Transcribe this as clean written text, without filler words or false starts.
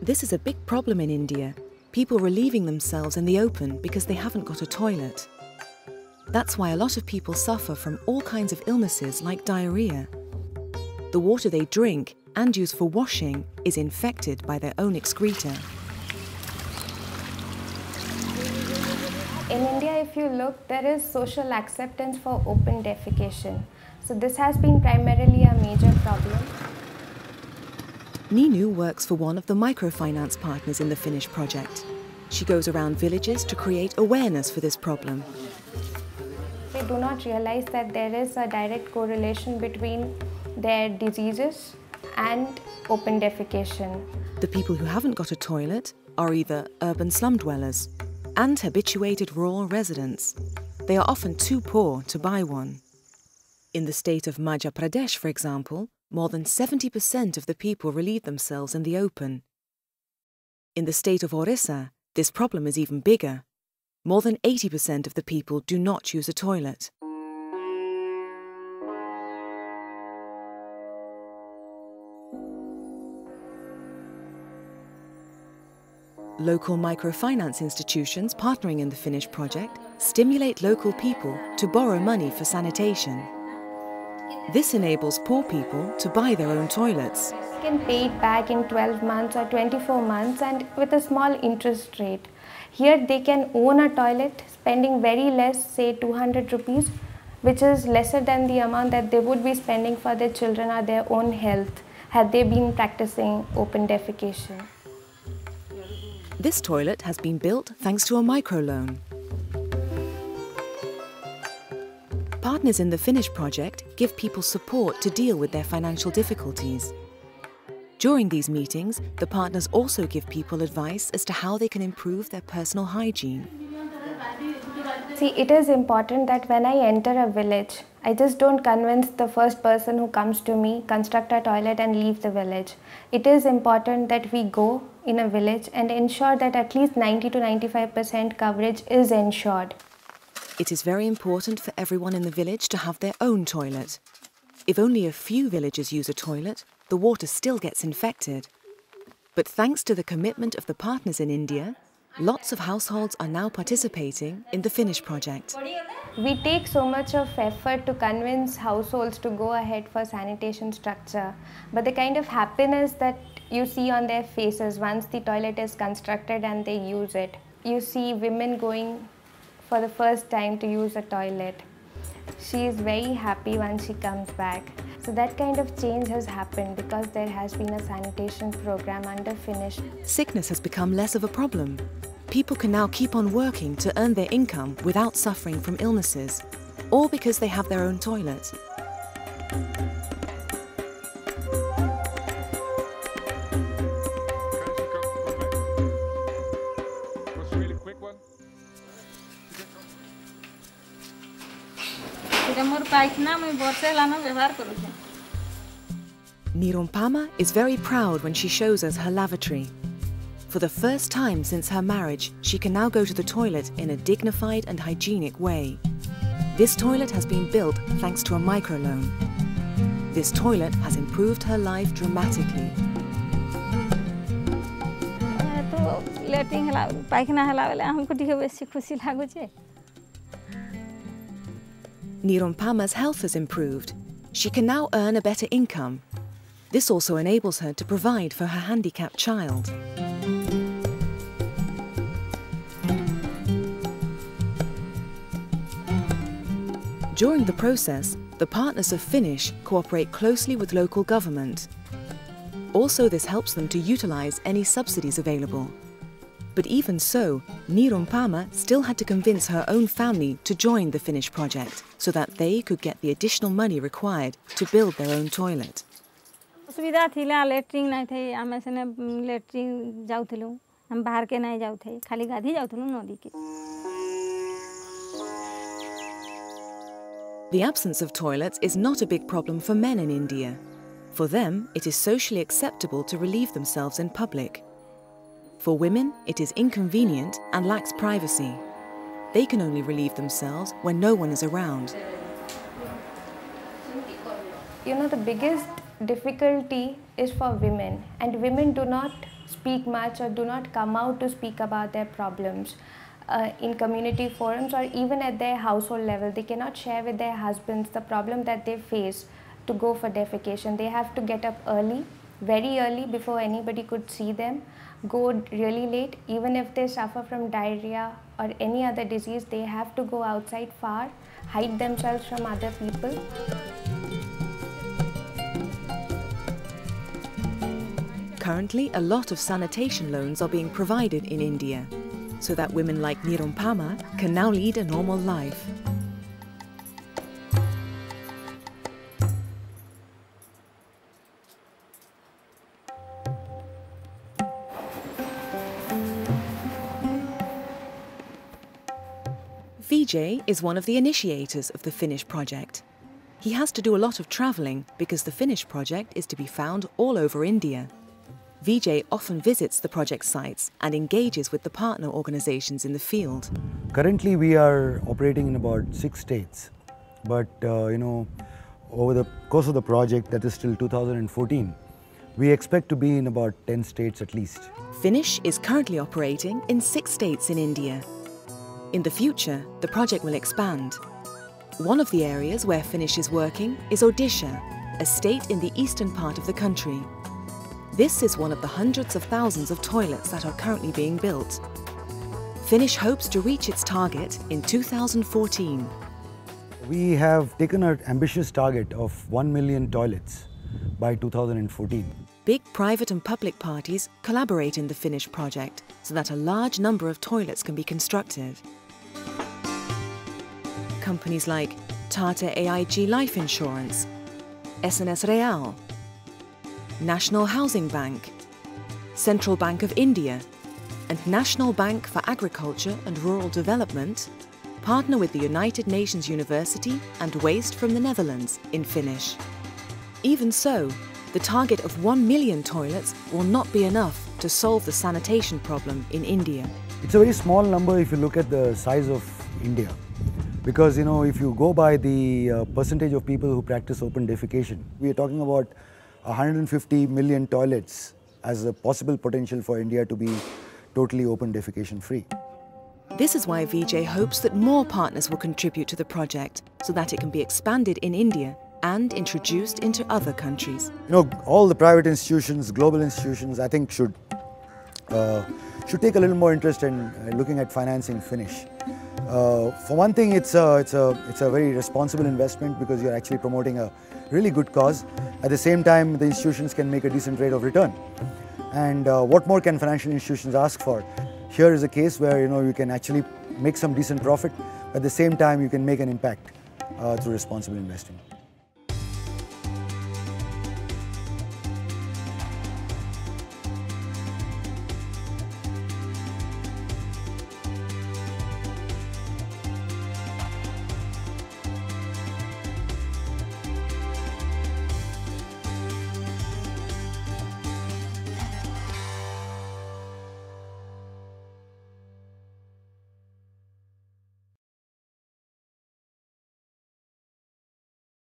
This is a big problem in India. People relieving themselves in the open because they haven't got a toilet. That's why a lot of people suffer from all kinds of illnesses like diarrhea. The water they drink and use for washing is infected by their own excreta. In India, if you look, there is social acceptance for open defecation. So this has been primarily a major problem. Ninu works for one of the microfinance partners in the Finnish project. She goes around villages to create awareness for this problem. They do not realize that there is a direct correlation between their diseases and open defecation. The people who haven't got a toilet are either urban slum dwellers and habituated rural residents. They are often too poor to buy one. In the state of Madhya Pradesh, for example, more than 70% of the people relieve themselves in the open. In the state of Orissa, this problem is even bigger. More than 80% of the people do not use a toilet. Local microfinance institutions partnering in the Finnish project stimulate local people to borrow money for sanitation. This enables poor people to buy their own toilets. They can pay it back in 12 months or 24 months and with a small interest rate. Here they can own a toilet spending very less, say 200 rupees, which is lesser than the amount that they would be spending for their children or their own health had they been practicing open defecation. This toilet has been built thanks to a microloan. Partners in the Finnish project give people support to deal with their financial difficulties. During these meetings, the partners also give people advice as to how they can improve their personal hygiene. See, it is important that when I enter a village, I just don't convince the first person who comes to me, construct a toilet and leave the village. It is important that we go in a village and ensure that at least 90 to 95% coverage is ensured. It is very important for everyone in the village to have their own toilet. If only a few villagers use a toilet, the water still gets infected. But thanks to the commitment of the partners in India, lots of households are now participating in the Finnish project. We take so much of effort to convince households to go ahead for sanitation structure, but the kind of happiness that you see on their faces once the toilet is constructed and they use it. You see women going for the first time to use a toilet. She is very happy when she comes back. So that kind of change has happened because there has been a sanitation program under Finnish. Sickness has become less of a problem. People can now keep on working to earn their income without suffering from illnesses, all because they have their own toilet. Nirumpama is very proud when she shows us her lavatory. For the first time since her marriage, she can now go to the toilet in a dignified and hygienic way. This toilet has been built thanks to a microloan. This toilet has improved her life dramatically. Nirumpama's health has improved. She can now earn a better income. This also enables her to provide for her handicapped child. During the process, the partners of Finnish cooperate closely with local government. Also, this helps them to utilize any subsidies available. But even so, Nirumpama still had to convince her own family to join the Finnish project so that they could get the additional money required to build their own toilet. The absence of toilets is not a big problem for men in India. For them, it is socially acceptable to relieve themselves in public. For women, it is inconvenient and lacks privacy. They can only relieve themselves when no one is around. You know, the biggest difficulty is for women, and women do not speak much or do not come out to speak about their problems in community forums or even at their household level. They cannot share with their husbands the problem that they face to go for defecation. They have to get up early, very early, before anybody could see them, go really late. Even if they suffer from diarrhea or any other disease, they have to go outside far, hide themselves from other people. Currently, a lot of sanitation loans are being provided in India, so that women like Nirumpama can now lead a normal life. Vijay is one of the initiators of the Finish project. He has to do a lot of travelling because the Finish project is to be found all over India. Vijay often visits the project sites and engages with the partner organizations in the field. Currently, we are operating in about 6 states, but over the course of the project, that is till 2014, we expect to be in about 10 states at least. Finish is currently operating in 6 states in India. In the future, the project will expand. One of the areas where Finish is working is Odisha, a state in the eastern part of the country. This is one of the hundreds of thousands of toilets that are currently being built. Finish hopes to reach its target in 2014. We have taken an ambitious target of 1 million toilets by 2014. Big private and public parties collaborate in the Finish project so that a large number of toilets can be constructed. Companies like Tata AIG Life Insurance, SNS Real, National Housing Bank, Central Bank of India, and National Bank for Agriculture and Rural Development partner with the United Nations University and Waste from the Netherlands in Finish. Even so, the target of 1 million toilets will not be enough to solve the sanitation problem in India. It's a very small number if you look at the size of India. Because, if you go by the percentage of people who practice open defecation, we are talking about 150 million toilets as a possible potential for India to be totally open defecation free. This is why Vijay hopes that more partners will contribute to the project so that it can be expanded in India and introduced into other countries. All the private institutions, global institutions, I think should take a little more interest in looking at financing Finish. For one thing, it's a very responsible investment because you're actually promoting a really good cause. At the same time, the institutions can make a decent rate of return. And what more can financial institutions ask for? Here is a case where you can actually make some decent profit. At the same time, you can make an impact through responsible investing.